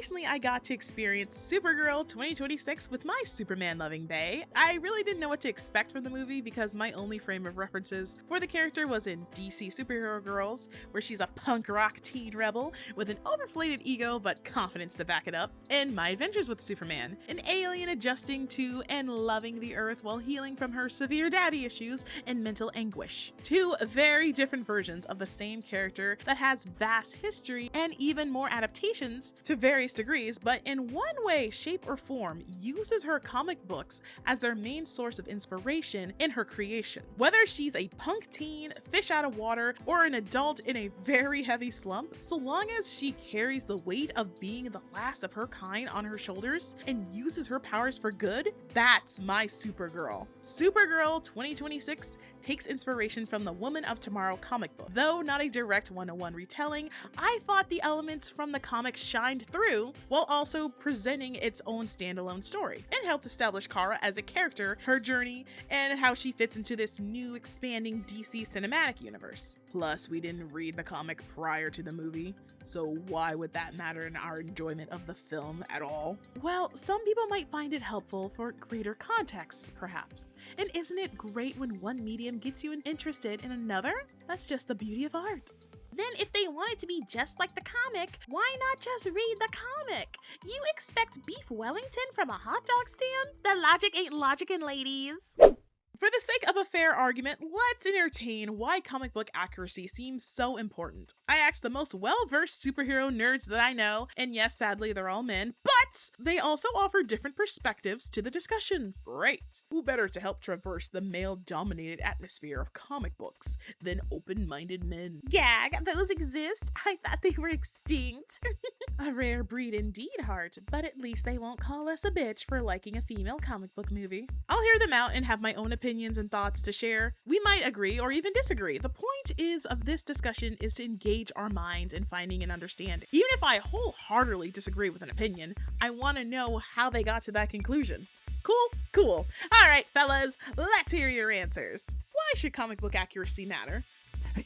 recently I got to experience Supergirl 2026 with my Superman-loving bae. I really didn't know what to expect from the movie because my only frame of references for the character was in DC Superhero Girls, where she's a punk rock teen rebel with an overinflated ego but confidence to back it up, and My Adventures with Superman, an alien adjusting to and loving the Earth while healing from her severe daddy issues and mental anguish. Two very different versions of the same character that has vast history and even more adaptations to various degrees, but in one way, shape, or form uses her comic books as their main source of inspiration in her creation. Whether she's a punk teen, fish out of water, or an adult in a very heavy slump, so long as she carries the weight of being the last of her kind on her shoulders and uses her powers for good, that's my Supergirl. Supergirl 2026 takes inspiration from the Woman of Tomorrow comic book. Though not a direct one-on-one retelling, I thought the elements from the comic shined through while also presenting its own standalone story and helped establish Kara as a character, her journey, and how she fits into this new expanding DC cinematic universe. Plus, we didn't read the comic prior to the movie, so why would that matter in our enjoyment of the film at all? Well, some people might find it helpful for greater contexts, perhaps. And isn't it great when one medium gets you interested in another? That's just the beauty of art. Then if they want it to be just like the comic, why not just read the comic? You expect beef Wellington from a hot dog stand? The logic ain't logicking, ladies. For the sake of a fair argument, let's entertain why comic book accuracy seems so important. I asked the most well-versed superhero nerds that I know, and yes, sadly, they're all men, but they also offer different perspectives to the discussion. Great! Who better to help traverse the male-dominated atmosphere of comic books than open-minded men? Gag, those exist? I thought they were extinct. A rare breed indeed, Heart, but at least they won't call us a bitch for liking a female comic book movie. I'll hear them out and have my own opinions and thoughts to share. We might agree or even disagree. The point of this discussion is to engage our minds in finding an understanding. Even if I wholeheartedly disagree with an opinion, I want to know how they got to that conclusion. Cool. All right, fellas, let's hear your answers. Why should comic book accuracy matter?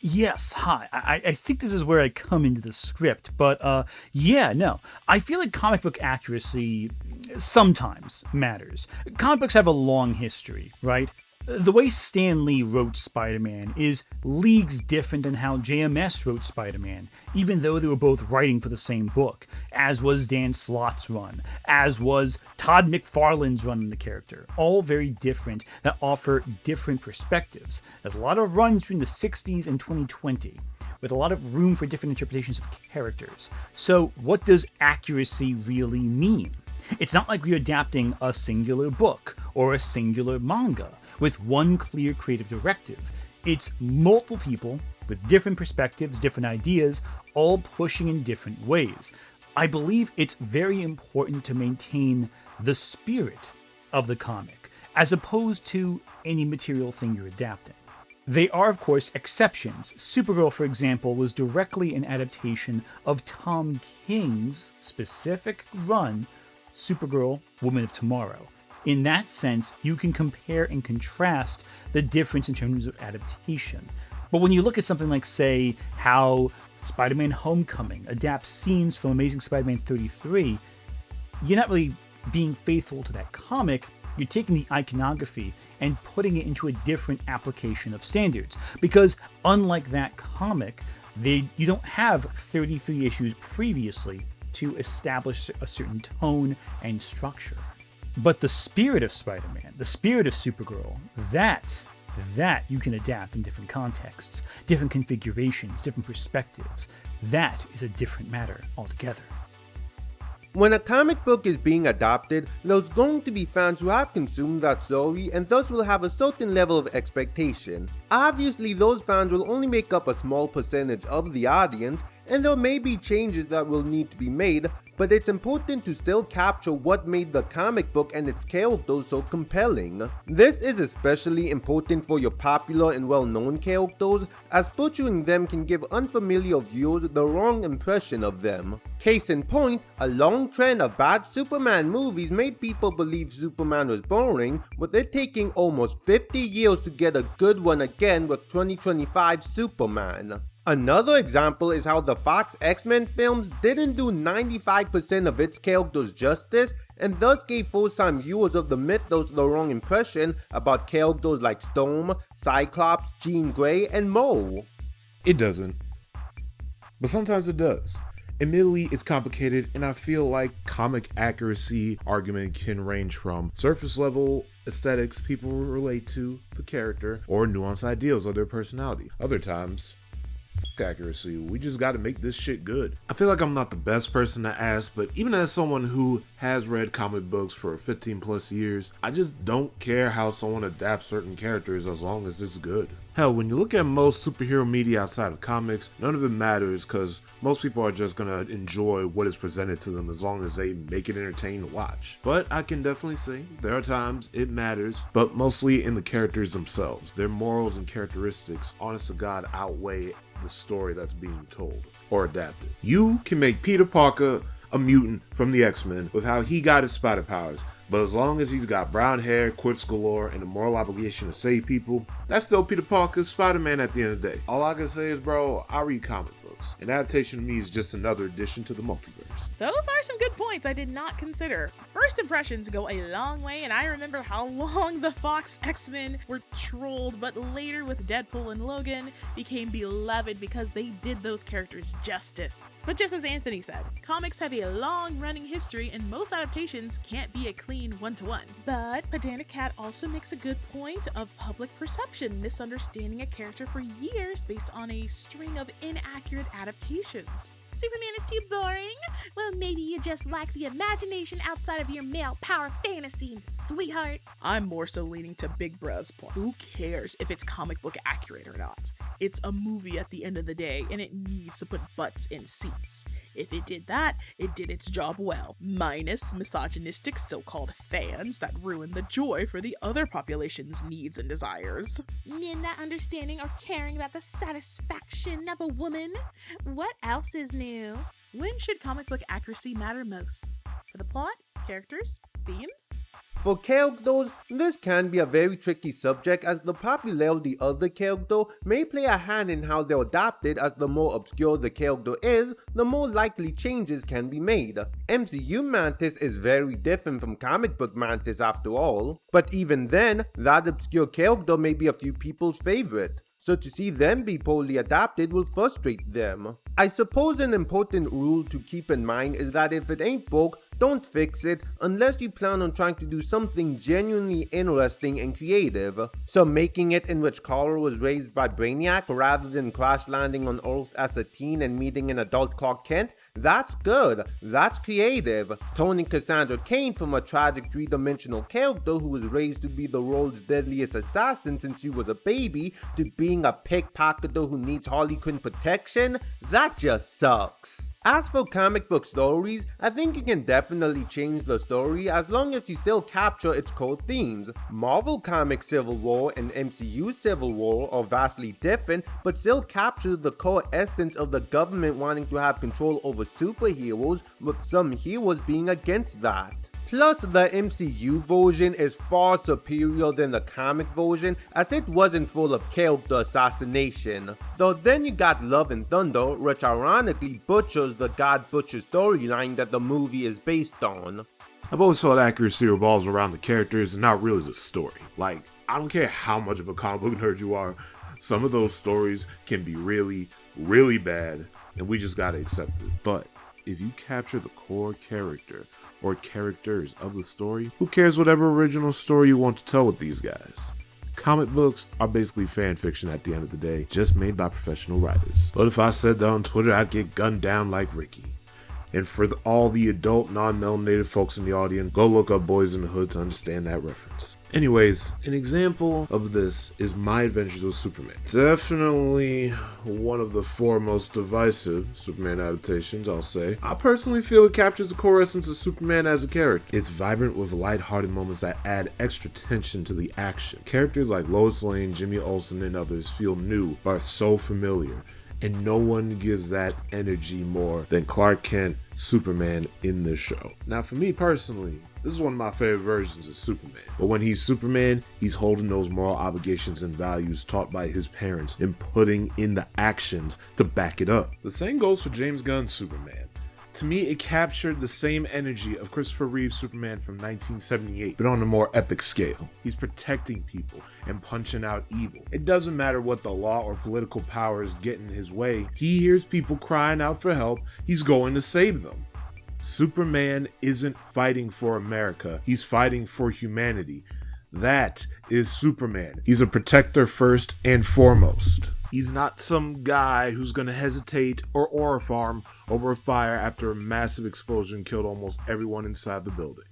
Yes, hi. I think this is where I come into the script, but I feel like comic book accuracy sometimes matters. Comic books have a long history, right? The way Stan Lee wrote Spider-Man is leagues different than how JMS wrote Spider-Man, even though they were both writing for the same book, as was Dan Slott's run, as was Todd McFarlane's run in the character. All very different that offer different perspectives. There's a lot of runs between the 60s and 2020, with a lot of room for different interpretations of characters. So what does accuracy really mean? It's not like we're adapting a singular book or a singular manga with one clear creative directive. It's multiple people with different perspectives, different ideas, all pushing in different ways. I believe it's very important to maintain the spirit of the comic, as opposed to any material thing you're adapting. They are, of course, exceptions. Supergirl, for example, was directly an adaptation of Tom King's specific run, Supergirl, Woman of Tomorrow. In that sense, you can compare and contrast the difference in terms of adaptation. But when you look at something like, say, how Spider-Man Homecoming adapts scenes from Amazing Spider-Man 33, you're not really being faithful to that comic. You're taking the iconography and putting it into a different application of standards. Because unlike that comic, you don't have 33 issues previously to establish a certain tone and structure. But the spirit of Spider-Man, the spirit of Supergirl, that you can adapt in different contexts, different configurations, different perspectives. That is a different matter altogether. When a comic book is being adapted, there's going to be fans who have consumed that story and thus will have a certain level of expectation. Obviously, those fans will only make up a small percentage of the audience, and there may be changes that will need to be made, but it's important to still capture what made the comic book and its characters so compelling. This is especially important for your popular and well-known characters, as butchering them can give unfamiliar viewers the wrong impression of them. Case in point, a long trend of bad Superman movies made people believe Superman was boring, with it taking almost 50 years to get a good one again with 2025 Superman. Another example is how the Fox X-Men films didn't do 95% of its characters justice, and thus gave first-time viewers of the mythos the wrong impression about characters like Storm, Cyclops, Jean Grey, and Mo. It doesn't. But sometimes it does. Admittedly, it's complicated, and I feel like comic accuracy argument can range from surface level aesthetics people relate to the character, or nuanced ideals of their personality. Other times, fuck accuracy, we just gotta make this shit good. I feel like I'm not the best person to ask, but even as someone who has read comic books for 15 plus years, I just don't care how someone adapts certain characters as long as it's good. Hell, when you look at most superhero media outside of comics, none of it matters because most people are just gonna enjoy what is presented to them as long as they make it entertaining to watch. But I can definitely say there are times it matters, but mostly in the characters themselves. Their morals and characteristics, honest to God, outweigh the story that's being told or adapted. You can make Peter Parker a mutant from the X-Men with how he got his spider powers, but as long as he's got brown hair, quips galore, and a moral obligation to save people, that's still Peter Parker's Spider-Man at the end of the day. All I can say is, bro, I read comic books. An adaptation to me is just another addition to the multiverse. Those are some good points I did not consider. First impressions go a long way, and I remember how long the Fox X-Men were trolled, but later with Deadpool and Logan became beloved because they did those characters justice. But just as Anthony said, comics have a long-running history, and most adaptations can't be a clean one-to-one. But Pedantic Cat also makes a good point of public perception, misunderstanding a character for years based on a string of inaccurate adaptations. Superman is too boring? Well, maybe you just lack the imagination outside of your male power fantasy, sweetheart. I'm more so leaning to Big Bruh's point. Who cares if it's comic book accurate or not? It's a movie at the end of the day, and it needs to put butts in seats. If it did that, it did its job well, minus misogynistic so-called fans that ruin the joy for the other population's needs and desires. Men not understanding or caring about the satisfaction of a woman. What else is new? When should comic book accuracy matter most? For the plot, characters, themes? For characters, this can be a very tricky subject as the popularity of the character may play a hand in how they're adapted, as the more obscure the character is, the more likely changes can be made. MCU Mantis is very different from comic book Mantis after all, but even then, that obscure character may be a few people's favorite. So to see them be poorly adapted will frustrate them. I suppose an important rule to keep in mind is that if it ain't broke, don't fix it unless you plan on trying to do something genuinely interesting and creative. So making it in which Kara was raised by Brainiac rather than crash landing on Earth as a teen and meeting an adult Clark Kent, that's good, that's creative. Turning Cassandra Cain from a tragic three-dimensional character who was raised to be the world's deadliest assassin since she was a baby to being a pickpocketer who needs Harley Quinn protection, that just sucks. As for comic book stories, I think you can definitely change the story as long as you still capture its core themes. Marvel Comics Civil War and MCU Civil War are vastly different, but still capture the core essence of the government wanting to have control over superheroes, with some heroes being against that. Plus, the MCU version is far superior than the comic version, as it wasn't full of character assassination. Though then you got Love and Thunder, which ironically butchers the God Butcher storyline that the movie is based on. I've always felt accuracy revolves around the characters and not really the story. Like, I don't care how much of a comic book nerd you are, some of those stories can be really, really bad, and we just gotta accept it. But if you capture the core character or characters of the story, who cares whatever original story you want to tell with these guys? Comic books are basically fan fiction at the end of the day, just made by professional writers. But if I said that on Twitter, I'd get gunned down like Ricky. And for all the adult, non-melanated folks in the audience, go look up Boys in the Hood to understand that reference. Anyways, an example of this is My Adventures with Superman. Definitely one of the foremost divisive Superman adaptations, I'll say. I personally feel it captures the core essence of Superman as a character. It's vibrant with lighthearted moments that add extra tension to the action. Characters like Lois Lane, Jimmy Olsen, and others feel new, but are so familiar. and no one gives that energy more than Clark Kent, Superman in this show. Now, for me personally, this is one of my favorite versions of Superman. But when he's Superman, he's holding those moral obligations and values taught by his parents and putting in the actions to back it up. The same goes for James Gunn's Superman. To me, it captured the same energy of Christopher Reeve's Superman from 1978, but on a more epic scale. He's protecting people and punching out evil. It doesn't matter what the law or political powers get in his way. He hears people crying out for help. He's going to save them. Superman isn't fighting for America. He's fighting for humanity. That is Superman. He's a protector first and foremost. He's not some guy who's going to hesitate or aura farm over a fire after a massive explosion killed almost everyone inside the building.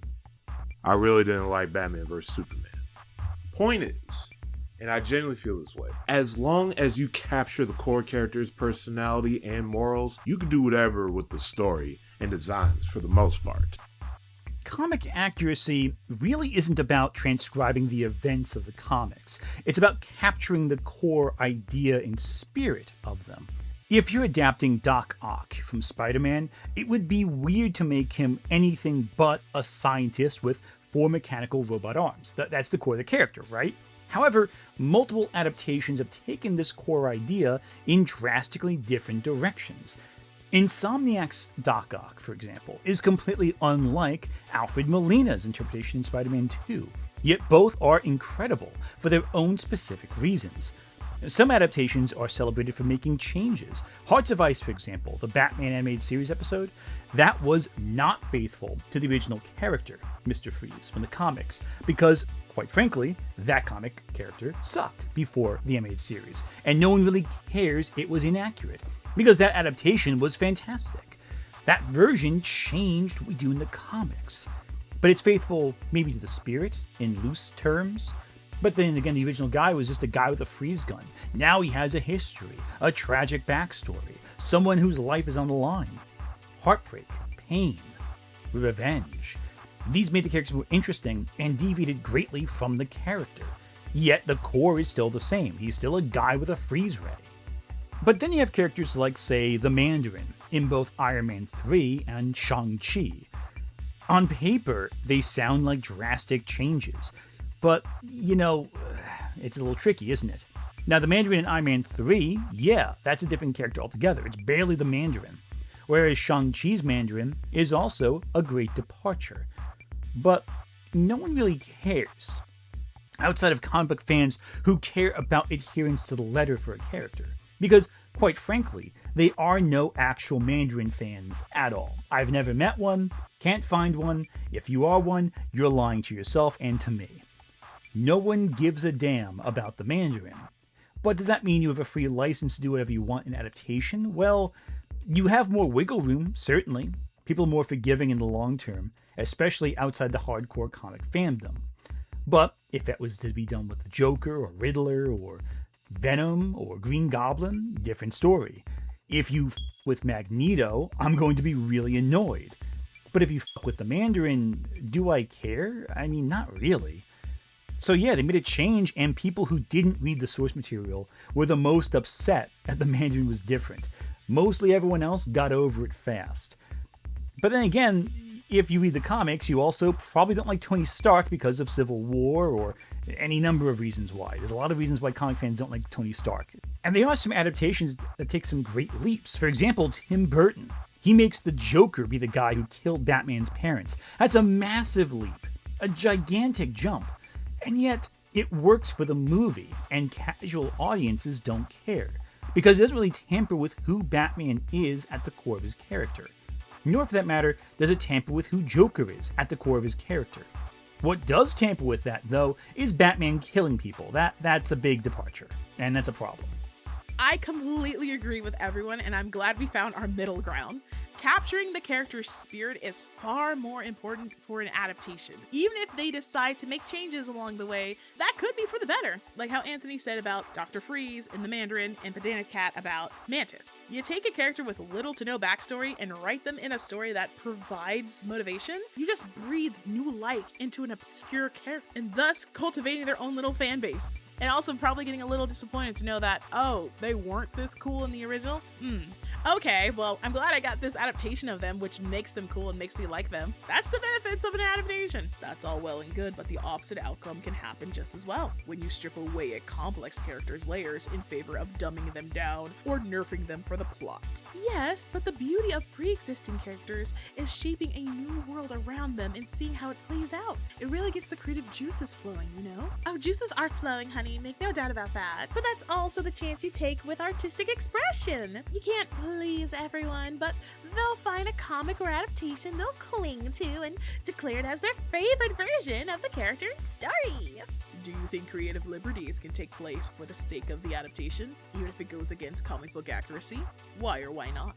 I really didn't like Batman vs. Superman. Point is, and I genuinely feel this way, as long as you capture the core character's personality and morals, you can do whatever with the story and designs for the most part. Comic accuracy really isn't about transcribing the events of the comics. It's about capturing the core idea and spirit of them. If you're adapting Doc Ock from Spider-Man, it would be weird to make him anything but a scientist with 4 mechanical robot arms. That's the core of the character, right? However, multiple adaptations have taken this core idea in drastically different directions. Insomniac's Doc Ock, for example, is completely unlike Alfred Molina's interpretation in Spider-Man 2, yet both are incredible for their own specific reasons. Some adaptations are celebrated for making changes. Hearts of Ice, for example, the Batman animated series episode, that was not faithful to the original character, Mr. Freeze, from the comics, because, quite frankly, that comic character sucked before the animated series, and no one really cares it was inaccurate, because that adaptation was fantastic. That version changed what we do in the comics. But it's faithful maybe to the spirit in loose terms. But then again, the original guy was just a guy with a freeze gun. Now he has a history, a tragic backstory, someone whose life is on the line. Heartbreak, pain, revenge. These made the characters more interesting and deviated greatly from the character. Yet the core is still the same. He's still a guy with a freeze ray. But then you have characters like, say, the Mandarin in both Iron Man 3 and Shang-Chi. On paper, they sound like drastic changes, but, it's a little tricky, isn't it? Now, the Mandarin in Iron Man 3, yeah, that's a different character altogether. It's barely the Mandarin. Whereas Shang-Chi's Mandarin is also a great departure. But no one really cares, outside of comic book fans who care about adherence to the letter for a character. Because, quite frankly, they are no actual Mandarin fans at all. I've never met one, can't find one. If you are one, you're lying to yourself and to me. No one gives a damn about the Mandarin. But does that mean you have a free license to do whatever you want in adaptation? Well, you have more wiggle room, certainly. People are more forgiving in the long term, especially outside the hardcore comic fandom. But if that was to be done with the Joker or Riddler or Venom or Green Goblin, different story. If you f with Magneto, I'm going to be really annoyed. But if you f with the Mandarin, do I care? I mean, not really. So yeah, they made a change, and people who didn't read the source material were the most upset that the Mandarin was different. Mostly everyone else got over it fast. But then again, if you read the comics, you also probably don't like Tony Stark because of Civil War or any number of reasons why. There's a lot of reasons why comic fans don't like Tony Stark. And there are some adaptations that take some great leaps. For example, Tim Burton. He makes the Joker be the guy who killed Batman's parents. That's a massive leap, a gigantic jump. And yet, it works for the movie, and casual audiences don't care, because it doesn't really tamper with who Batman is at the core of his character. Nor, for that matter, does it tamper with who Joker is at the core of his character. What does tamper with that, though, is Batman killing people. That's a big departure, and that's a problem. I completely agree with everyone, and I'm glad we found our middle ground. Capturing the character's spirit is far more important for an adaptation. Even if they decide to make changes along the way, that could be for the better. Like how Anthony said about Dr. Freeze in The Mandarin and Pedantic Cat about Mantis. You take a character with little to no backstory and write them in a story that provides motivation, you just breathe new life into an obscure character and thus cultivating their own little fan base. And also probably getting a little disappointed to know that, oh, they weren't this cool in the original? Okay, well, I'm glad I got this adaptation of them, which makes them cool and makes me like them. That's the benefits of an adaptation. That's all well and good, but the opposite outcome can happen just as well, when you strip away a complex character's layers in favor of dumbing them down or nerfing them for the plot. Yes, but the beauty of pre-existing characters is shaping a new world around them and seeing how it plays out. It really gets the creative juices flowing, you know? Oh, juices are flowing, honey, make no doubt about that. But that's also the chance you take with artistic expression. You can't please everyone, but they'll find a comic or adaptation they'll cling to and declare it as their favorite version of the character and story. Do you think creative liberties can take place for the sake of the adaptation, even if it goes against comic book accuracy? Why or why not?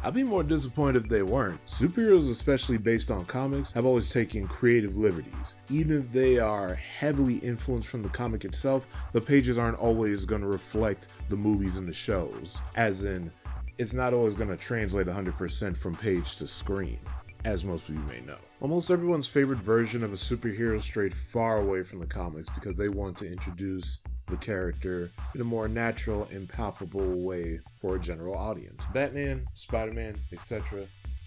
I'd be more disappointed if they weren't. Superheroes, especially based on comics, have always taken creative liberties. Even if they are heavily influenced from the comic itself, the pages aren't always going to reflect the movies and the shows. As in, it's not always going to translate 100% from page to screen, as most of you may know. Almost everyone's favorite version of a superhero strayed far away from the comics because they want to introduce the character in a more natural and palpable way for a general audience. Batman, Spider-Man, etc.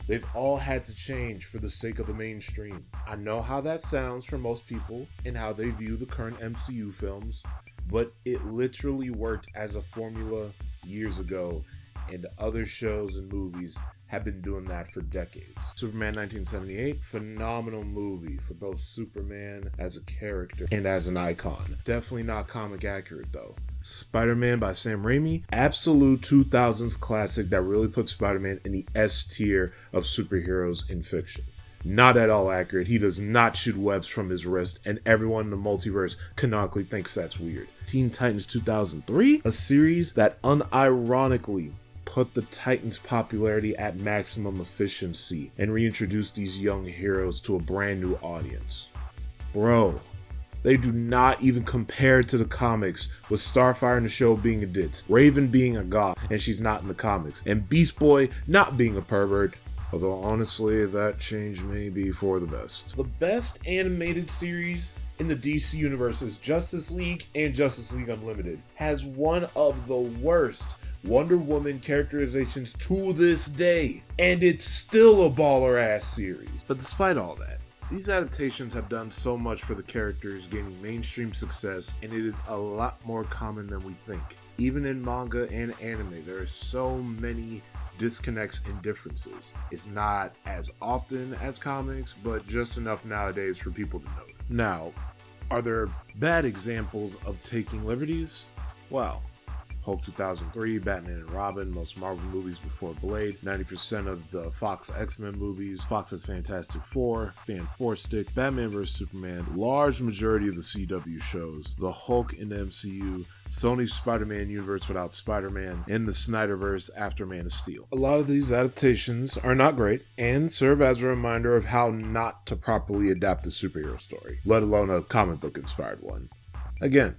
They've all had to change for the sake of the mainstream. I know how that sounds for most people and how they view the current MCU films, but it literally worked as a formula years ago, and other shows and movies have been doing that for decades. Superman 1978, phenomenal movie for both Superman as a character and as an icon. Definitely not comic accurate though. Spider-Man by Sam Raimi, absolute 2000s classic that really puts Spider-Man in the S tier of superheroes in fiction. Not at all accurate. He does not shoot webs from his wrist, and everyone in the multiverse canonically thinks that's weird. Teen Titans 2003, a series that unironically put the Titans' popularity at maximum efficiency and reintroduced these young heroes to a brand new audience. Bro, they do not even compare to the comics, with Starfire in the show being a ditz, Raven being a god, and she's not in the comics, and Beast Boy not being a pervert, although honestly that change may be for the best. The best animated series in the DC universe is Justice League and Justice League Unlimited. Has one of the worst Wonder Woman characterizations to this day, and it's still a baller ass series. But despite all that, these adaptations have done so much for the characters, gaining mainstream success, and it is a lot more common than we think. Even in manga and anime, there are so many disconnects and differences. It's not as often as comics, but just enough nowadays for people to know. Now, are there bad examples of taking liberties? Well, Hulk 2003, Batman and Robin, most Marvel movies before Blade, 90% of the Fox X-Men movies, Fox's Fantastic Four, Fan Four Stick, Batman vs Superman, large majority of the CW shows, the Hulk in the MCU, Sony's Spider-Man universe without Spider-Man, and the Snyderverse after Man of Steel. A lot of these adaptations are not great and serve as a reminder of how not to properly adapt a superhero story, let alone a comic book inspired one. Again,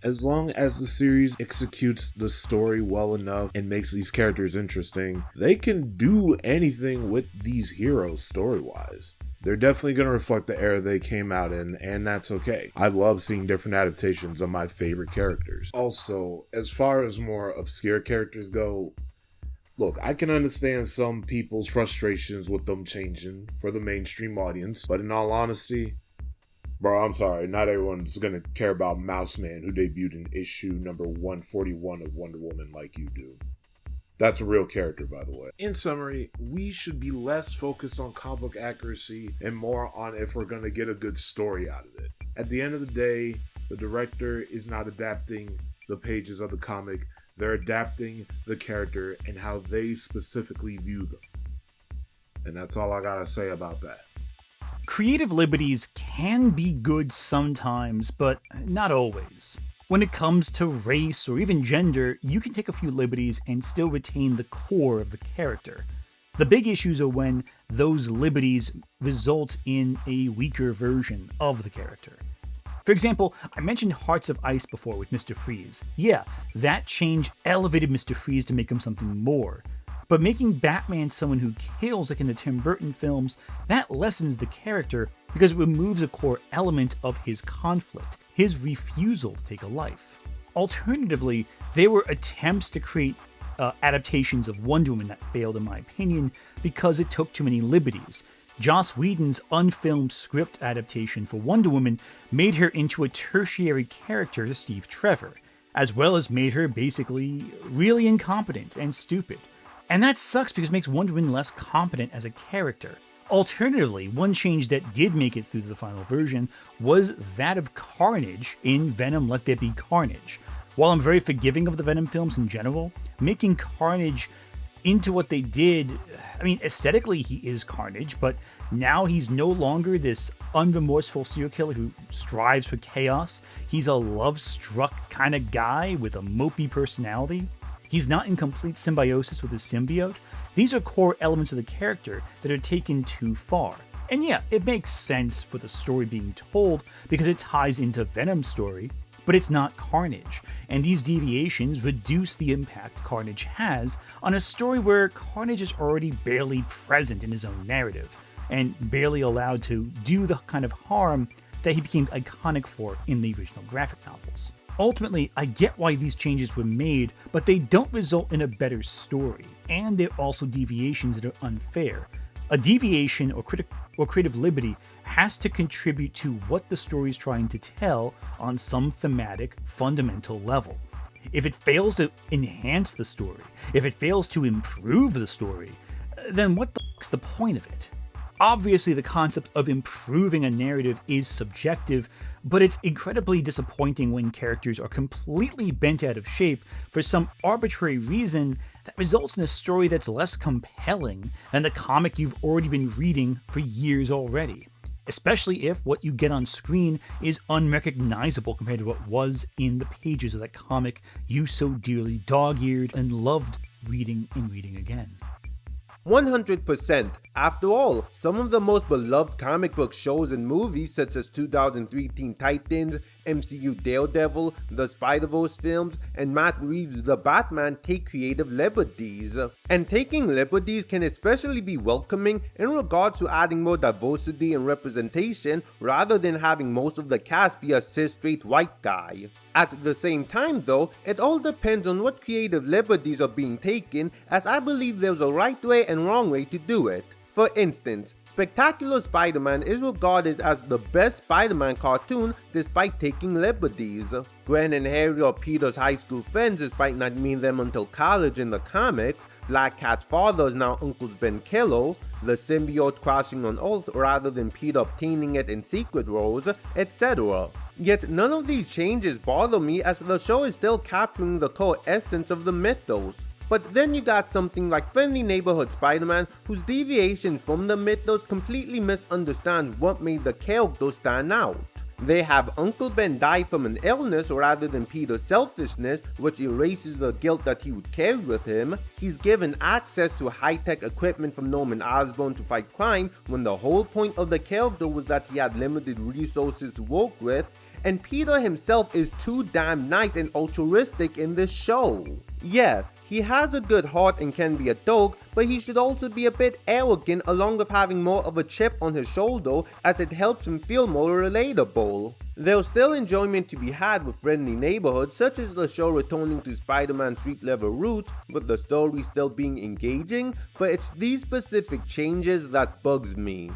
as long as the series executes the story well enough and makes these characters interesting, they can do anything with these heroes story-wise. They're definitely going to reflect the era they came out in, and that's okay. I love seeing different adaptations of my favorite characters. Also, as far as more obscure characters go, look, I can understand some people's frustrations with them changing for the mainstream audience, but in all honesty, bro, I'm sorry, not everyone's gonna care about Mouse Man, who debuted in issue number 141 of Wonder Woman like you do. That's a real character, by the way. In summary, we should be less focused on comic book accuracy and more on if we're gonna get a good story out of it. At the end of the day, the director is not adapting the pages of the comic, they're adapting the character and how they specifically view them. And that's all I gotta say about that. Creative liberties can be good sometimes, but not always. When it comes to race or even gender, you can take a few liberties and still retain the core of the character. The big issues are when those liberties result in a weaker version of the character. For example, I mentioned Hearts of Ice before with Mr. Freeze. Yeah, that change elevated Mr. Freeze to make him something more. But making Batman someone who kills, like in the Tim Burton films, that lessens the character because it removes a core element of his conflict, his refusal to take a life. Alternatively, there were attempts to create adaptations of Wonder Woman that failed, in my opinion, because it took too many liberties. Joss Whedon's unfilmed script adaptation for Wonder Woman made her into a tertiary character to Steve Trevor, as well as made her basically really incompetent and stupid. And that sucks because it makes Wonder Woman less competent as a character. Alternatively, one change that did make it through to the final version was that of Carnage in Venom Let There Be Carnage. While I'm very forgiving of the Venom films in general, making Carnage into what they did, I mean, aesthetically he is Carnage, but now he's no longer this unremorseful serial killer who strives for chaos. He's a love-struck kind of guy with a mopey personality. He's not in complete symbiosis with his symbiote. These are core elements of the character that are taken too far. And yeah, it makes sense for the story being told because it ties into Venom's story, but it's not Carnage. And these deviations reduce the impact Carnage has on a story where Carnage is already barely present in his own narrative, and barely allowed to do the kind of harm that he became iconic for in the original graphic novels. Ultimately, I get why these changes were made, but they don't result in a better story, and they're also deviations that are unfair. A deviation or creative liberty has to contribute to what the story is trying to tell on some thematic, fundamental level. If it fails to enhance the story, if it fails to improve the story, then what the fuck's the point of it? Obviously, the concept of improving a narrative is subjective, but it's incredibly disappointing when characters are completely bent out of shape for some arbitrary reason that results in a story that's less compelling than the comic you've already been reading for years already. Especially if what you get on screen is unrecognizable compared to what was in the pages of that comic you so dearly dog-eared and loved reading and reading again. 100%. After all, some of the most beloved comic book shows and movies such as 2003 Teen Titans, MCU Daredevil, the Spider-Verse films, and Matt Reeves' The Batman take creative liberties. And taking liberties can especially be welcoming in regards to adding more diversity and representation rather than having most of the cast be a cis straight white guy. At the same time though, it all depends on what creative liberties are being taken, as I believe there's a right way and wrong way to do it. For instance, Spectacular Spider-Man is regarded as the best Spider-Man cartoon despite taking liberties. Gwen and Harry are Peter's high school friends despite not meeting them until college in the comics. Black Cat's father is now Uncle Ben Kilo, the symbiote crashing on Earth rather than Peter obtaining it in secret roles, etc. Yet none of these changes bother me as the show is still capturing the core essence of the mythos. But then you got something like Friendly Neighborhood Spider-Man, whose deviations from the mythos completely misunderstands what made the character stand out. They have Uncle Ben die from an illness rather than Peter's selfishness, which erases the guilt that he would carry with him. He's given access to high-tech equipment from Norman Osborn to fight crime, when the whole point of the character was that he had limited resources to work with. And Peter himself is too damn nice and altruistic in this show. Yes, he has a good heart and can be a dog, but he should also be a bit arrogant along with having more of a chip on his shoulder, as it helps him feel more relatable. There's still enjoyment to be had with Friendly Neighborhood, such as the show returning to Spider-Man's street-level roots with the story still being engaging, but it's these specific changes that bugs me.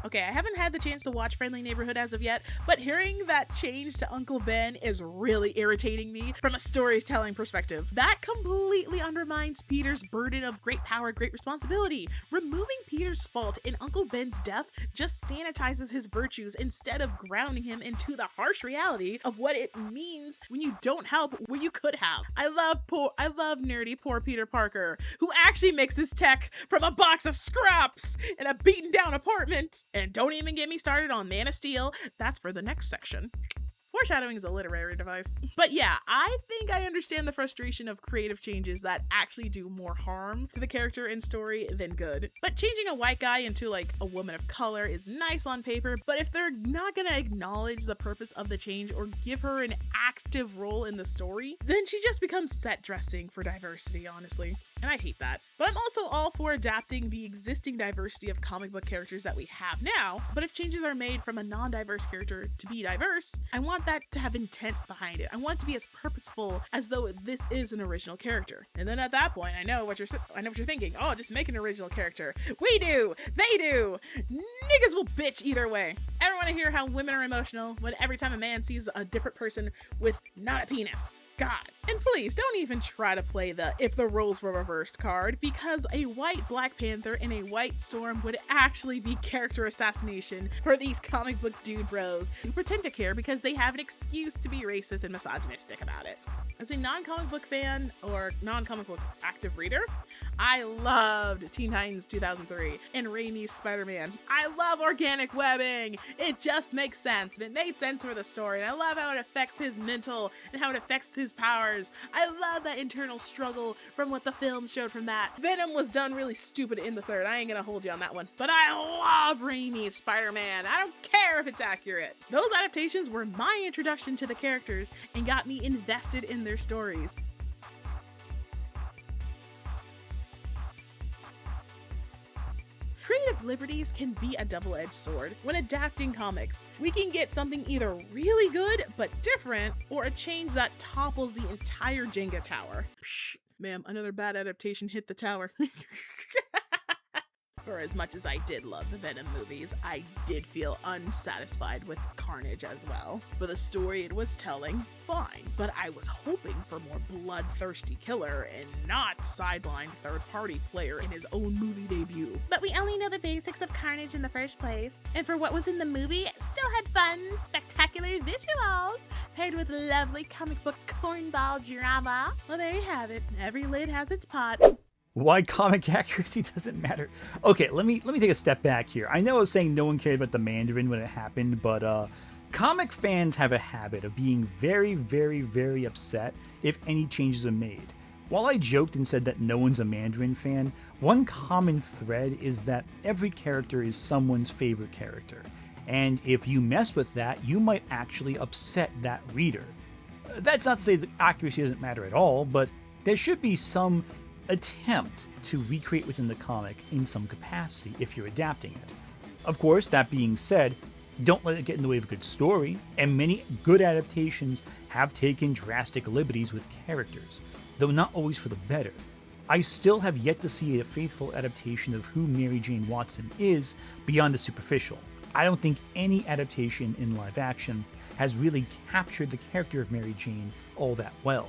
Okay, I haven't had the chance to watch Friendly Neighborhood as of yet, but hearing that change to Uncle Ben is really irritating me from a storytelling perspective. That completely undermines Peter's burden of great power, great responsibility. Removing Peter's fault in Uncle Ben's death just sanitizes his virtues instead of grounding him into the harsh reality of what it means when you don't help where you could have. I love nerdy poor Peter Parker, who actually makes his tech from a box of scraps in a beaten down apartment. And don't even get me started on Man of Steel. That's for the next section. Poor Foreshadowing is a literary device. But yeah, I think I understand the frustration of creative changes that actually do more harm to the character and story than good. But changing a white guy into like a woman of color is nice on paper, but if they're not gonna acknowledge the purpose of the change or give her an active role in the story, then she just becomes set dressing for diversity, honestly. And I hate that. But I'm also all for adapting the existing diversity of comic book characters that we have now, but if changes are made from a non-diverse character to be diverse, I want that to have intent behind it. I want it to be as purposeful as though this is an original character. And then at that point, I know what you're thinking. Oh, just make an original character. We do! They do! Niggas will bitch either way. Ever want to hear how women are emotional when every time a man sees a different person with not a penis? God. And please don't even try to play the if the roles were reversed card, because a white Black Panther and a white Storm would actually be character assassination for these comic book dude bros who pretend to care because they have an excuse to be racist and misogynistic about it. As a non-comic book fan or non-comic book active reader, I loved Teen Titans 2003 and Raimi's Spider-Man. I love organic webbing. It just makes sense, and it made sense for the story, and I love how it affects his mental and how it affects his powers. I love that internal struggle from what the film showed from that. Venom was done really stupid in the third. I ain't gonna hold you on that one. But I love Raimi's Spider-Man. I don't care if it's accurate. Those adaptations were my introduction to the characters and got me invested in their stories. Creative liberties can be a double-edged sword. When adapting comics, we can get something either really good but different, or a change that topples the entire Jenga tower. Psh, ma'am, another bad adaptation hit the tower. For as much as I did love the Venom movies, I did feel unsatisfied with Carnage as well. For the story it was telling, fine, but I was hoping for more bloodthirsty killer and not sidelined third-party player in his own movie debut. But we only know the basics of Carnage in the first place, and for what was in the movie, it still had fun, spectacular visuals, paired with lovely comic book cornball drama. Well, there you have it. Every lid has its pot. Why comic accuracy doesn't matter. Okay, let me take a step back here. I know I was saying no one cared about the Mandarin when it happened, but comic fans have a habit of being very, very, very upset if any changes are made. While I joked and said that no one's a Mandarin fan, one common thread is that every character is someone's favorite character. And if you mess with that, you might actually upset that reader. That's not to say that accuracy doesn't matter at all, but there should be some attempt to recreate what's in the comic in some capacity if you're adapting it. Of course, that being said, don't let it get in the way of a good story, and many good adaptations have taken drastic liberties with characters, though not always for the better. I still have yet to see a faithful adaptation of who Mary Jane Watson is beyond the superficial. I don't think any adaptation in live action has really captured the character of Mary Jane all that well.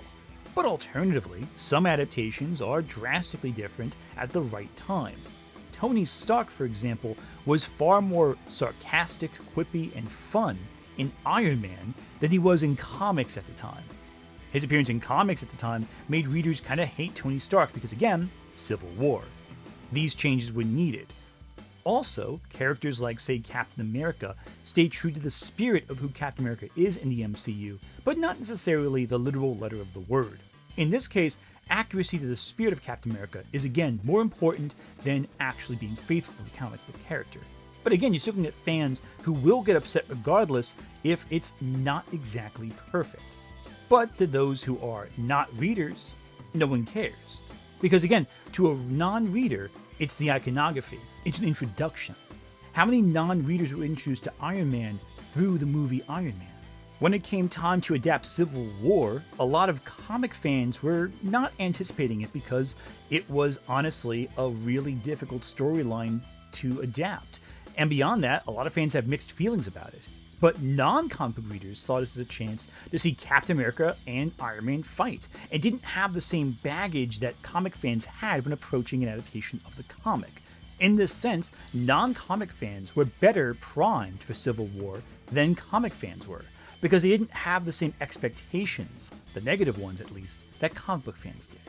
But alternatively, some adaptations are drastically different at the right time. Tony Stark, for example, was far more sarcastic, quippy, and fun in Iron Man than he was in comics at the time. His appearance in comics at the time made readers kinda hate Tony Stark because, again, Civil War. These changes were needed. Also, characters like, say, Captain America stay true to the spirit of who Captain America is in the MCU, but not necessarily the literal letter of the word. In this case, accuracy to the spirit of Captain America is again more important than actually being faithful to the comic book character. But again, you're still going to get fans who will get upset regardless if it's not exactly perfect. But to those who are not readers, no one cares. Because again, to a non-reader, it's the iconography. It's an introduction. How many non-readers were introduced to Iron Man through the movie Iron Man? When it came time to adapt Civil War, a lot of comic fans were not anticipating it because it was honestly a really difficult storyline to adapt. And beyond that, a lot of fans have mixed feelings about it. But non-comic book readers saw this as a chance to see Captain America and Iron Man fight, and didn't have the same baggage that comic fans had when approaching an adaptation of the comic. In this sense, non-comic fans were better primed for Civil War than comic fans were, because they didn't have the same expectations, the negative ones at least, that comic book fans did.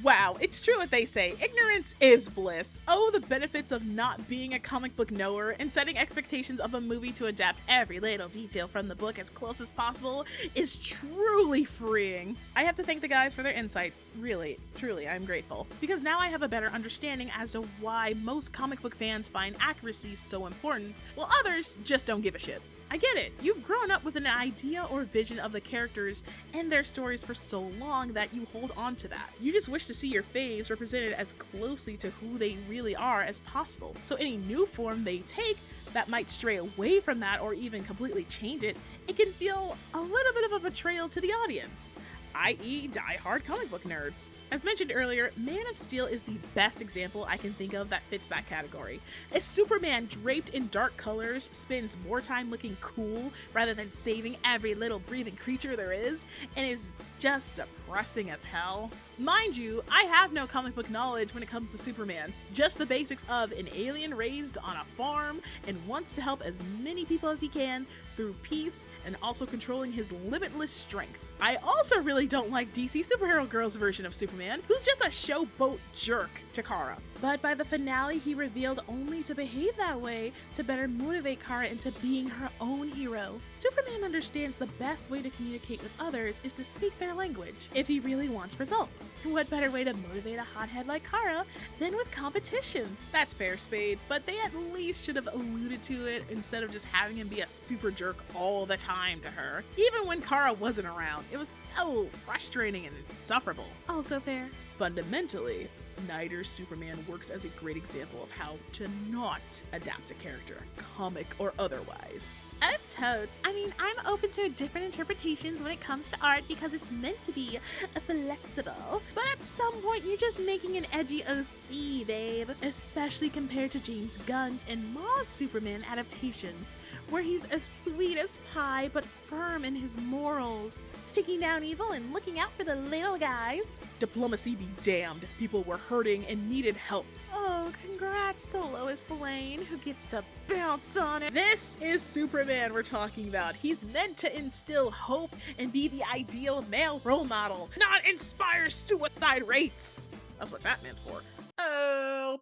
Wow, it's true what they say. Ignorance is bliss. Oh, the benefits of not being a comic book knower and setting expectations of a movie to adapt every little detail from the book as close as possible is truly freeing. I have to thank the guys for their insight. Really, truly, I'm grateful. Because now I have a better understanding as to why most comic book fans find accuracy so important, while others just don't give a shit. I get it. You've grown up with an idea or vision of the characters and their stories for so long that you hold on to that. You just wish to see your faves represented as closely to who they really are as possible. So any new form they take that might stray away from that or even completely change it, it can feel a little bit of a betrayal to the audience, i.e. die-hard comic book nerds. As mentioned earlier, Man of Steel is the best example I can think of that fits that category. A Superman draped in dark colors spends more time looking cool rather than saving every little breathing creature there is, and is just depressing as hell. Mind you, I have no comic book knowledge when it comes to Superman, just the basics of an alien raised on a farm and wants to help as many people as he can through peace and also controlling his limitless strength. I also really don't like DC Superhero Girl's version of Superman, who's just a showboat jerk to Kara. But by the finale, he revealed only to behave that way to better motivate Kara into being her own hero. Superman understands the best way to communicate with others is to speak their language, if he really wants results. What better way to motivate a hothead like Kara than with competition? That's fair, Spade, but they at least should have alluded to it instead of just having him be a super jerk all the time to her. Even when Kara wasn't around, it was so frustrating and insufferable. Also fair. Fundamentally, Snyder's Superman works as a great example of how to not adapt a character, comic or otherwise. Oh, totes. I mean, I'm open to different interpretations when it comes to art because it's meant to be flexible. But at some point, you're just making an edgy OC, babe. Especially compared to James Gunn's and Ma's Superman adaptations, where he's as sweet as pie but firm in his morals. Taking down evil and looking out for the little guys. Diplomacy be damned. People were hurting and needed help. Oh, congrats to Lois Lane, who gets to bounce on it. This is Superman we're talking about. He's meant to instill hope and be the ideal male role model, not inspire suicide rates. That's what Batman's for. Oh,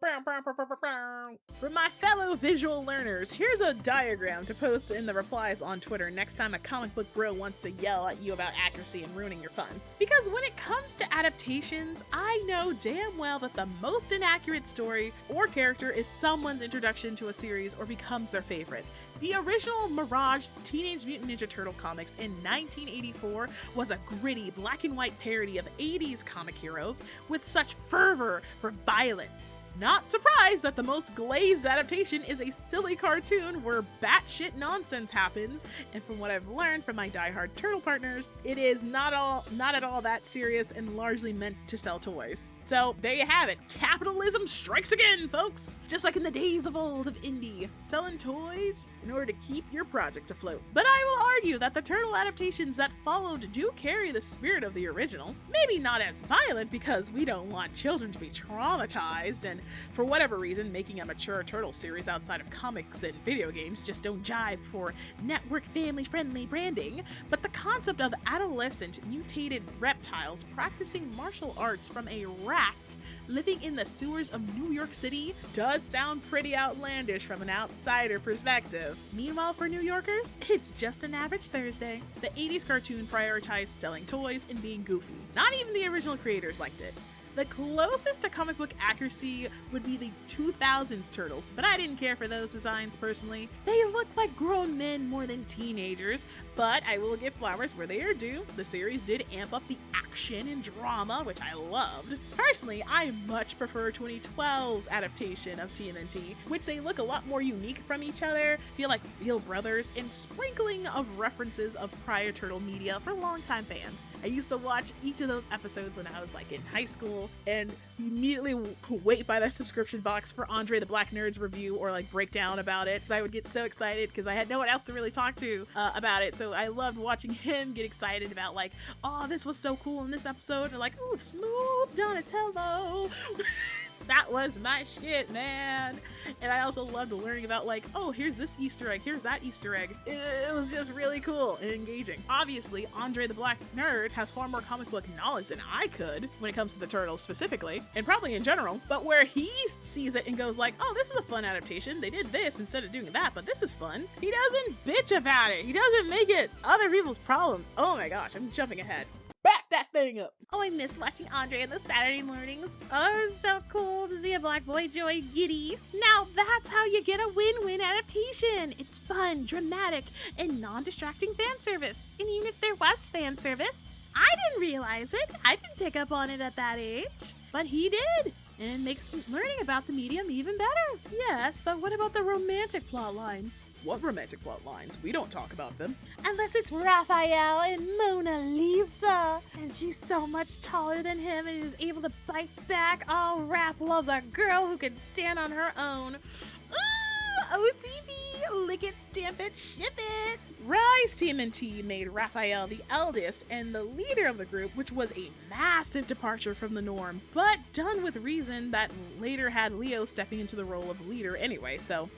for my fellow visual learners, here's a diagram to post in the replies on Twitter next time a comic book bro wants to yell at you about accuracy and ruining your fun. Because when it comes to adaptations, I know damn well that the most inaccurate story or character is someone's introduction to a series or becomes their favorite. The original Mirage Teenage Mutant Ninja Turtle comics in 1984 was a gritty black and white parody of 80s comic heroes with such fervor for violence. Not surprised that the most glazed adaptation is a silly cartoon where batshit nonsense happens, and from what I've learned from my diehard turtle partners, it is not at all that serious and largely meant to sell toys. So there you have it. Capitalism strikes again, folks! Just like in the days of old of indie, selling toys in order to keep your project afloat. But I will argue that the turtle adaptations that followed do carry the spirit of the original. Maybe not as violent because we don't want children to be traumatized, and for whatever reason, making a mature turtle series outside of comics and video games just don't jive for network family-friendly branding, but the concept of adolescent mutated reptiles practicing martial arts from a rat living in the sewers of New York City does sound pretty outlandish from an outsider perspective. Meanwhile, for New Yorkers, it's just an average Thursday. The 80s cartoon prioritized selling toys and being goofy. Not even the original creators liked it. The closest to comic book accuracy would be the 2000s Turtles, but I didn't care for those designs personally. They look like grown men more than teenagers, but I will give flowers where they are due. The series did amp up the action and drama, which I loved. Personally, I much prefer 2012's adaptation of TMNT, which they look a lot more unique from each other, feel like real brothers, and sprinkling of references of prior Turtle media for longtime fans. I used to watch each of those episodes when I was like in high school, and immediately wait by the subscription box for Andre the Black Nerd's review or like breakdown about it, so I would get so excited because I had no one else to really talk to about it. So I loved watching him get excited about like, oh, this was so cool in this episode, and like, oh, smooth Donatello. That was my shit, man. And I also loved learning about like, oh, here's this Easter egg, here's that Easter egg. It was just really cool and engaging. Obviously, Andre the Black Nerd has far more comic book knowledge than I could when it comes to the Turtles specifically, and probably in general, but where he sees it and goes like, oh, this is a fun adaptation. They did this instead of doing that, but this is fun. He doesn't bitch about it. He doesn't make it other people's problems. Oh my gosh, I'm jumping ahead. Back that thing up. Oh, I missed watching Andre on the Saturday mornings. Oh, it was so cool to see a black boy join Giddy. Now that's how you get a win-win adaptation. It's fun, dramatic, and non-distracting fan service. And even if there was fan service, I didn't realize it. I didn't pick up on it at that age. But he did. And it makes learning about the medium even better. Yes, but what about the romantic plot lines? What romantic plot lines? We don't talk about them. Unless it's Raphael and Mona Lisa. And she's so much taller than him and is able to bite back. Oh, Raph loves a girl who can stand on her own. Ooh, OTV, lick it, stamp it, ship it. Rise TMNT made Raphael the eldest and the leader of the group, which was a massive departure from the norm, but done with reason that later had Leo stepping into the role of leader anyway, so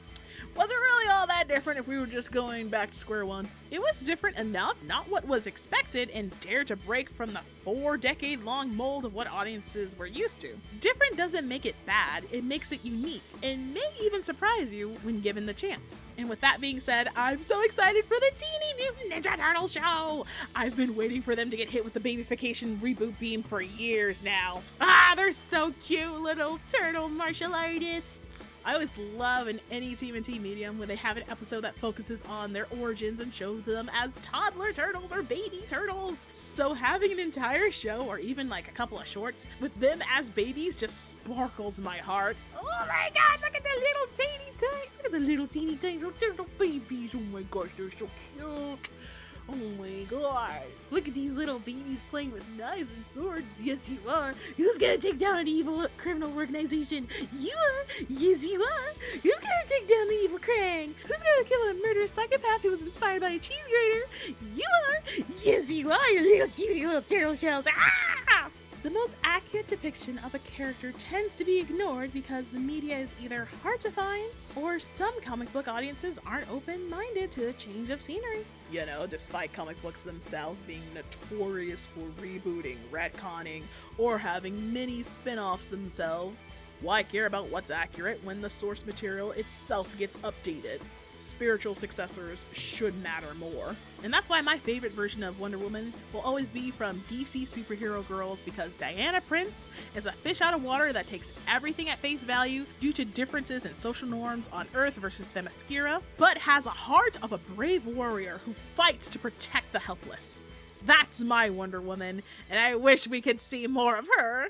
wasn't really all that different if we were just going back to square one. It was different enough, not what was expected, and dared to break from the 4-decade-long mold of what audiences were used to. Different doesn't make it bad, it makes it unique, and may even surprise you when given the chance. And with that being said, I'm so excited for the Teeny Mutant Ninja Turtle show! I've been waiting for them to get hit with the babyfication reboot beam for years now. Ah, they're so cute, little turtle martial artists! I always love in any TMNT medium when they have an episode that focuses on their origins and shows them as toddler turtles or baby turtles. So having an entire show or even like a couple of shorts with them as babies just sparkles my heart. Oh my god, look at the little teeny tiny turtle babies. Oh my gosh, they're so cute. Oh my god. Look at these little babies playing with knives and swords. Yes, you are. Who's gonna take down an evil criminal organization? You are. Yes, you are. Who's gonna take down the evil Krang? Who's gonna kill a murderous psychopath who was inspired by a cheese grater? You are. Yes, you are, you little cutie little turtle shells. Ah! The most accurate depiction of a character tends to be ignored because the media is either hard to find or some comic book audiences aren't open-minded to a change of scenery. You know, despite comic books themselves being notorious for rebooting, retconning, or having many spin-offs themselves, why care about what's accurate when the source material itself gets updated? Spiritual successors should matter more. And that's why my favorite version of Wonder Woman will always be from DC Superhero Girls, because Diana Prince is a fish out of water that takes everything at face value due to differences in social norms on Earth versus Themyscira, but has a heart of a brave warrior who fights to protect the helpless. That's my Wonder Woman, and I wish we could see more of her.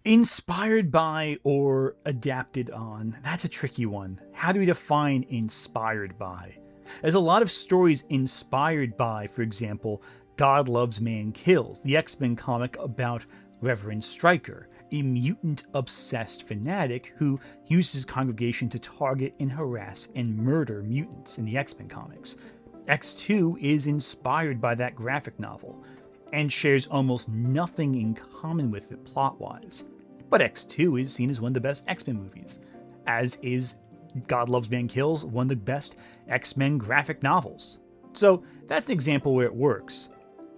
Inspired by or adapted on? That's a tricky one. How do we define inspired by? There's a lot of stories inspired by, for example, God Loves Man Kills, the X-Men comic about Reverend Stryker, a mutant-obsessed fanatic who uses his congregation to target and harass and murder mutants in the X-Men comics. X2 is inspired by that graphic novel, and shares almost nothing in common with it plot-wise. But X2 is seen as one of the best X-Men movies, as is God Loves Man Kills one of the best X-Men graphic novels. So that's an example where it works.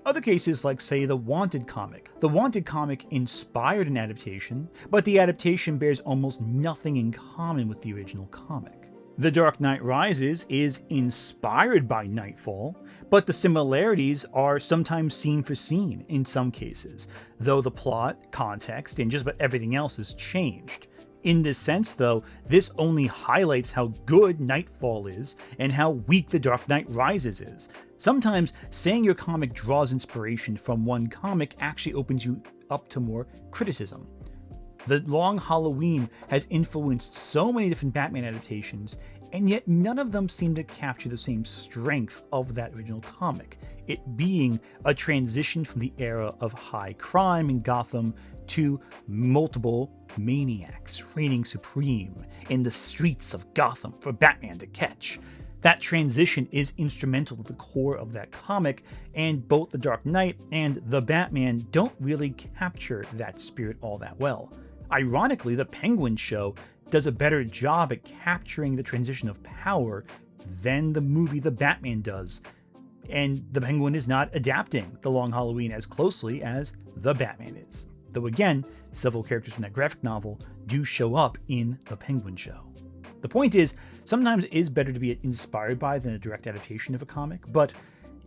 Other cases like, say, The Wanted comic. The Wanted comic inspired an adaptation, but the adaptation bears almost nothing in common with the original comic. The Dark Knight Rises is inspired by Nightfall, but the similarities are sometimes scene for scene in some cases, though the plot, context, and just about everything else has changed. In this sense, though, this only highlights how good Nightfall is and how weak The Dark Knight Rises is. Sometimes saying your comic draws inspiration from one comic actually opens you up to more criticism. The Long Halloween has influenced so many different Batman adaptations, and yet none of them seem to capture the same strength of that original comic, it being a transition from the era of high crime in Gotham to multiple maniacs reigning supreme in the streets of Gotham for Batman to catch. That transition is instrumental to the core of that comic, and both The Dark Knight and The Batman don't really capture that spirit all that well. Ironically, the Penguin show does a better job at capturing the transition of power than the movie The Batman does. And the Penguin is not adapting The Long Halloween as closely as The Batman is. Though again, several characters from that graphic novel do show up in The Penguin show. The point is, sometimes it is better to be inspired by than a direct adaptation of a comic, but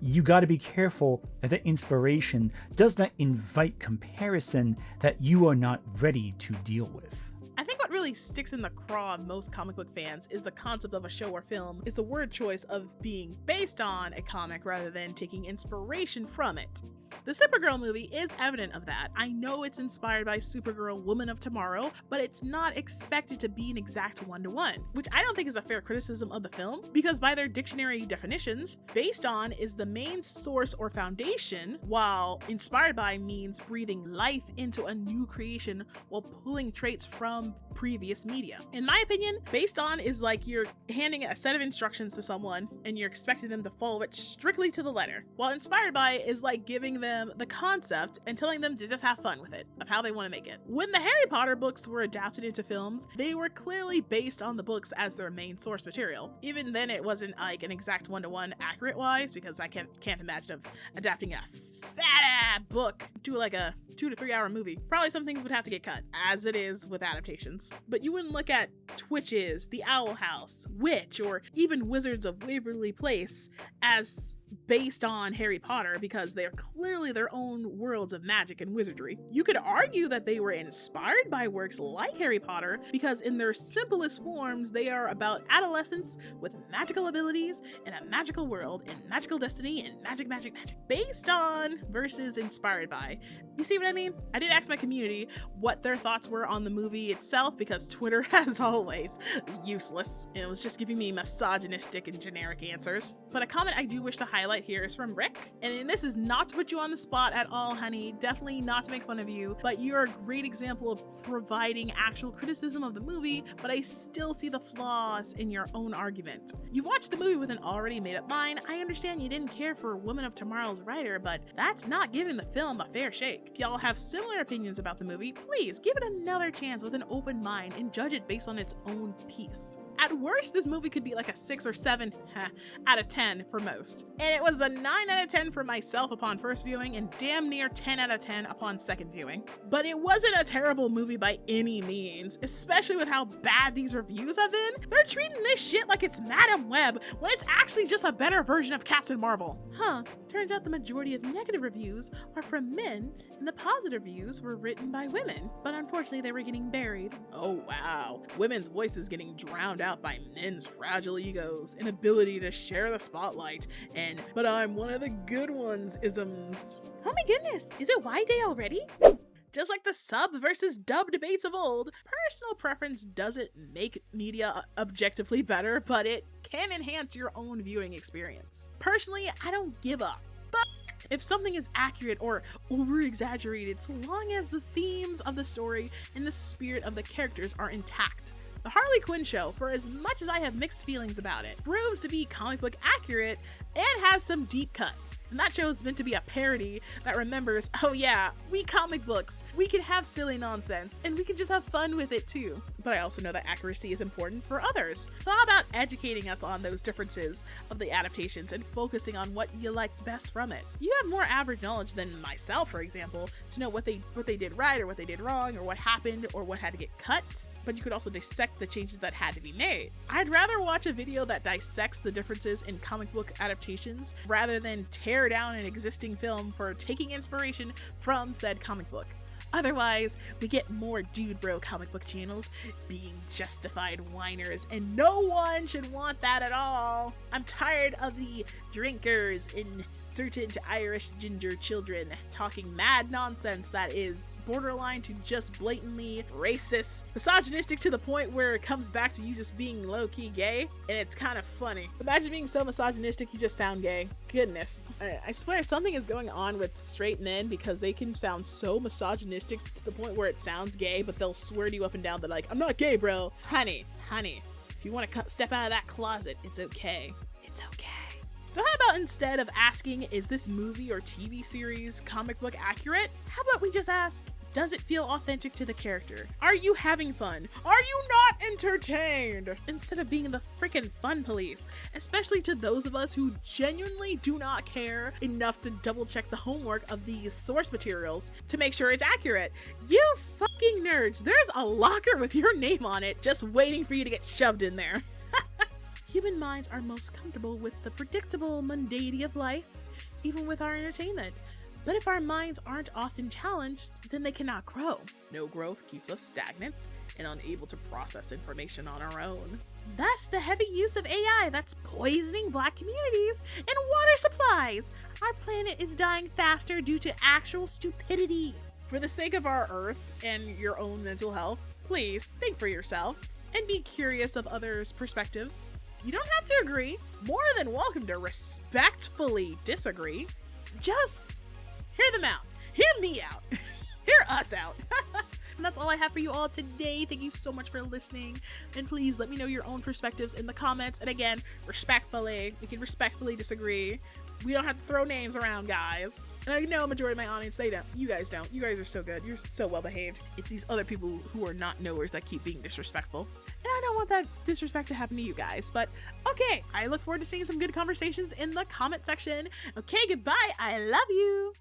you gotta be careful that the inspiration does not invite comparison that you are not ready to deal with. I think what really sticks in the craw of most comic book fans is the concept of a show or film is the word choice of being based on a comic rather than taking inspiration from it. The Supergirl movie is evident of that. I know it's inspired by Supergirl Woman of Tomorrow, but it's not expected to be an exact one-to-one, which I don't think is a fair criticism of the film, because by their dictionary definitions, based on is the main source or foundation, while inspired by means breathing life into a new creation while pulling traits from previous media. In my opinion, based on is like you're handing a set of instructions to someone and you're expecting them to follow it strictly to the letter, while inspired by is like giving them the concept and telling them to just have fun with it, of how they want to make it. When the Harry Potter books were adapted into films, they were clearly based on the books as their main source material. Even then, it wasn't like an exact one-to-one accurate wise, because I can't imagine of adapting a fat book to like a 2 to 3 hour movie. Probably some things would have to get cut, as it is with adaptations. But you wouldn't look at Twitches, The Owl House, Witch, or even Wizards of Waverly Place as based on Harry Potter, because they're clearly their own worlds of magic and wizardry. You could argue that they were inspired by works like Harry Potter, because in their simplest forms, they are about adolescents with magical abilities in a magical world and magical destiny and magic. Based on versus inspired by. You see what I mean? I did ask my community what their thoughts were on the movie itself, because Twitter, as always, useless. And it was just giving me misogynistic and generic answers. But a comment I do wish to highlight here is from Rick. And this is not to put you on the spot at all, honey. Definitely not to make fun of you. But you're a great example of providing actual criticism of the movie, but I still see the flaws in your own argument. You watched the movie with an already made up mind. I understand you didn't care for Woman of Tomorrow's writer, but that's not giving the film a fair shake. If y'all have similar opinions about the movie, please give it another chance with an open mind and judge it based on its own piece. At worst, this movie could be like a 6 or 7 out of 10 for most. And it was a 9 out of 10 for myself upon first viewing and damn near 10 out of 10 upon second viewing. But it wasn't a terrible movie by any means, especially with how bad these reviews have been. They're treating this shit like it's Madam Web when it's actually just a better version of Captain Marvel. Turns out the majority of negative reviews are from men and the positive reviews were written by women. But unfortunately, they were getting buried. Oh wow, women's voices getting drowned out by men's fragile egos, inability to share the spotlight, and "but I'm one of the good ones" isms. Oh my goodness, is it Y Day already? Just like the sub versus dub debates of old, personal preference doesn't make media objectively better, but it can enhance your own viewing experience. Personally, I don't give a fuck if something is accurate or over-exaggerated, so long as the themes of the story and the spirit of the characters are intact. The Harley Quinn show, for as much as I have mixed feelings about it, proves to be comic book accurate and has some deep cuts. And that show is meant to be a parody that remembers, oh yeah, we comic books, we can have silly nonsense, and we can just have fun with it too. But I also know that accuracy is important for others. So how about educating us on those differences of the adaptations and focusing on what you liked best from it? You have more average knowledge than myself, for example, to know what they did right or what they did wrong or what happened or what had to get cut. But you could also dissect the changes that had to be made. I'd rather watch a video that dissects the differences in comic book adaptations rather than tear down an existing film for taking inspiration from said comic book. Otherwise, we get more dude bro comic book channels being justified whiners, and no one should want that at all. I'm tired of the drinkers, insurgent Irish ginger children talking mad nonsense that is borderline to just blatantly racist, misogynistic to the point where it comes back to you just being low-key gay, and it's kind of funny. Imagine being so misogynistic you just sound gay. Goodness. I swear something is going on with straight men because they can sound so misogynistic to the point where it sounds gay, but they'll swear to you up and down, they're like, I'm not gay, bro. Honey, if you want to step out of that closet, it's okay. It's okay. So how about instead of asking, is this movie or TV series comic book accurate? How about we just ask, Does it feel authentic to the character? Are you having fun? Are you not entertained? Instead of being the freaking fun police, especially to those of us who genuinely do not care enough to double check the homework of these source materials to make sure it's accurate. You fucking nerds, there's a locker with your name on it just waiting for you to get shoved in there. Human minds are most comfortable with the predictable mundanity of life, even with our entertainment. But if our minds aren't often challenged, then they cannot grow. No growth keeps us stagnant and unable to process information on our own. Thus, the heavy use of AI that's poisoning Black communities and water supplies. Our planet is dying faster due to actual stupidity. For the sake of our Earth and your own mental health, please think for yourselves and be curious of others' perspectives. You don't have to agree. More than welcome to respectfully disagree. Just hear them out. Hear me out. Hear us out. And that's all I have for you all today. Thank you so much for listening. And please let me know your own perspectives in the comments. And again, respectfully. We can respectfully disagree. We don't have to throw names around, guys. And I know a majority of my audience, they don't. You guys don't. You guys are so good. You're so well behaved. It's these other people who are not knowers that keep being disrespectful. And I don't want that disrespect to happen to you guys. But okay, I look forward to seeing some good conversations in the comment section. Okay, goodbye. I love you.